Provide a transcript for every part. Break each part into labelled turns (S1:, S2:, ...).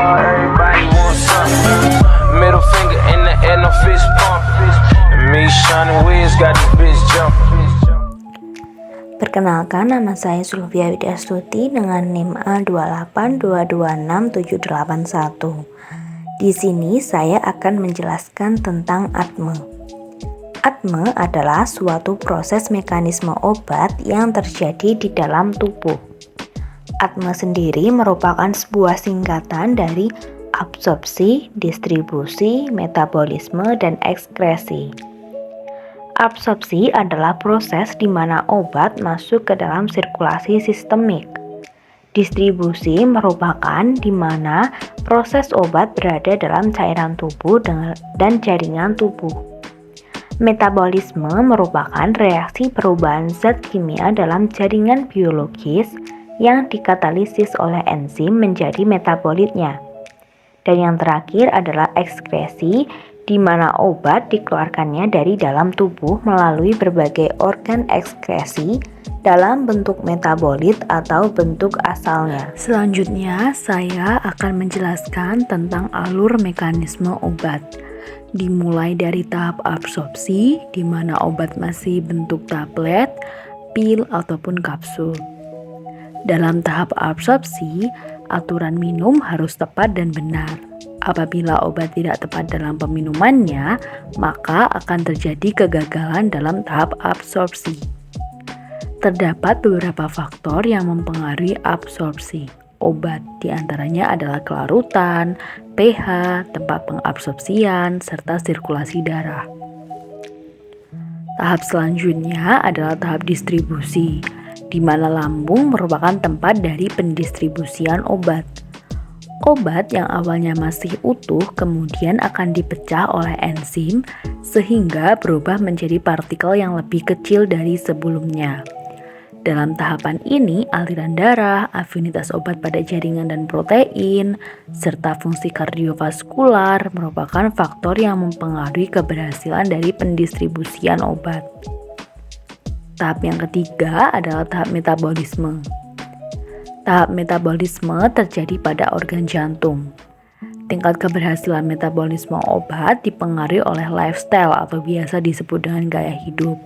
S1: Everybody wants something. Middle finger in the air, no fist pump. And me, Shawnee Wiz, got this bitch jumping.
S2: Perkenalkan, nama saya Zulfia Widiastuti dengan NIM A282267881. Di sini saya akan menjelaskan tentang ATME. ATME adalah suatu proses mekanisme obat yang terjadi di dalam tubuh. ATME sendiri merupakan sebuah singkatan dari absorpsi, distribusi, metabolisme, dan ekskresi. Absorpsi adalah proses di mana obat masuk ke dalam sirkulasi sistemik. Distribusi merupakan di mana proses obat berada dalam cairan tubuh dan jaringan tubuh. Metabolisme merupakan reaksi perubahan zat kimia dalam jaringan biologis yang dikatalisis oleh enzim menjadi metabolitnya. Dan yang terakhir adalah ekskresi, di mana obat dikeluarkannya dari dalam tubuh melalui berbagai organ ekskresi dalam bentuk metabolit atau bentuk asalnya. Selanjutnya, saya akan menjelaskan tentang alur mekanisme obat. Dimulai dari tahap absorpsi, di mana obat masih bentuk tablet, pil, ataupun kapsul. Dalam tahap absorpsi, aturan minum harus tepat dan benar. Apabila obat tidak tepat dalam peminumannya, maka akan terjadi kegagalan dalam tahap absorpsi. Terdapat beberapa faktor yang mempengaruhi absorpsi obat, diantaranya adalah kelarutan, pH, tempat pengabsorpsian, serta sirkulasi darah. Tahap selanjutnya adalah tahap distribusi, di mana lambung merupakan tempat dari pendistribusian obat. Obat yang awalnya masih utuh kemudian akan dipecah oleh enzim sehingga berubah menjadi partikel yang lebih kecil dari sebelumnya. Dalam tahapan ini, aliran darah, afinitas obat pada jaringan dan protein, serta fungsi kardiovaskular merupakan faktor yang mempengaruhi keberhasilan dari pendistribusian obat. Tahap yang ketiga adalah tahap metabolisme. Tahap metabolisme terjadi pada organ jantung. Tingkat keberhasilan metabolisme obat dipengaruhi oleh lifestyle atau biasa disebut dengan gaya hidup.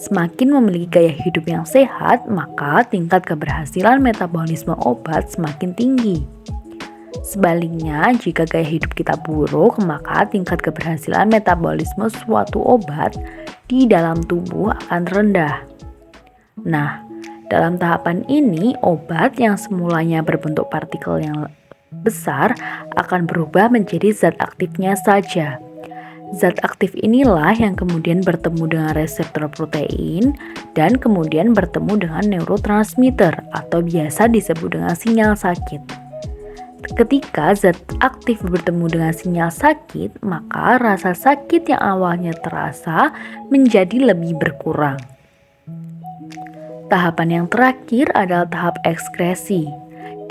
S2: Semakin memiliki gaya hidup yang sehat, maka tingkat keberhasilan metabolisme obat semakin tinggi. Sebaliknya, jika gaya hidup kita buruk, maka tingkat keberhasilan metabolisme suatu obat di dalam tubuh akan rendah. Nah, dalam tahapan ini, obat yang semulanya berbentuk partikel yang besar akan berubah menjadi zat aktifnya saja. Zat aktif inilah yang kemudian bertemu dengan reseptor protein dan kemudian bertemu dengan neurotransmitter atau biasa disebut dengan sinyal sakit. Ketika zat aktif bertemu dengan sinyal sakit, maka rasa sakit yang awalnya terasa menjadi lebih berkurang. Tahapan yang terakhir adalah tahap ekskresi,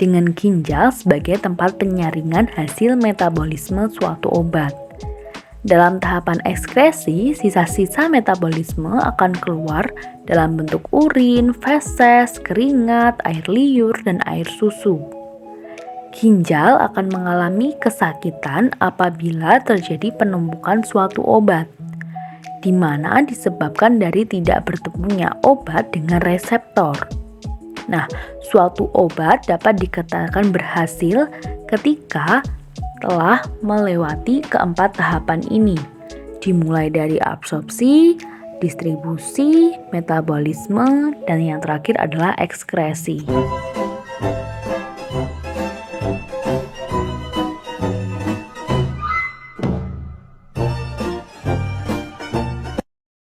S2: dengan ginjal sebagai tempat penyaringan hasil metabolisme suatu obat. Dalam tahapan ekskresi, sisa-sisa metabolisme akan keluar dalam bentuk urin, feses, keringat, air liur, dan air susu. Ginjal akan mengalami kesakitan apabila terjadi penumpukan suatu obat, di mana disebabkan dari tidak bertemunya obat dengan reseptor. Nah, suatu obat dapat dikatakan berhasil ketika telah melewati keempat tahapan ini, dimulai dari absorpsi, distribusi, metabolisme, dan yang terakhir adalah ekskresi.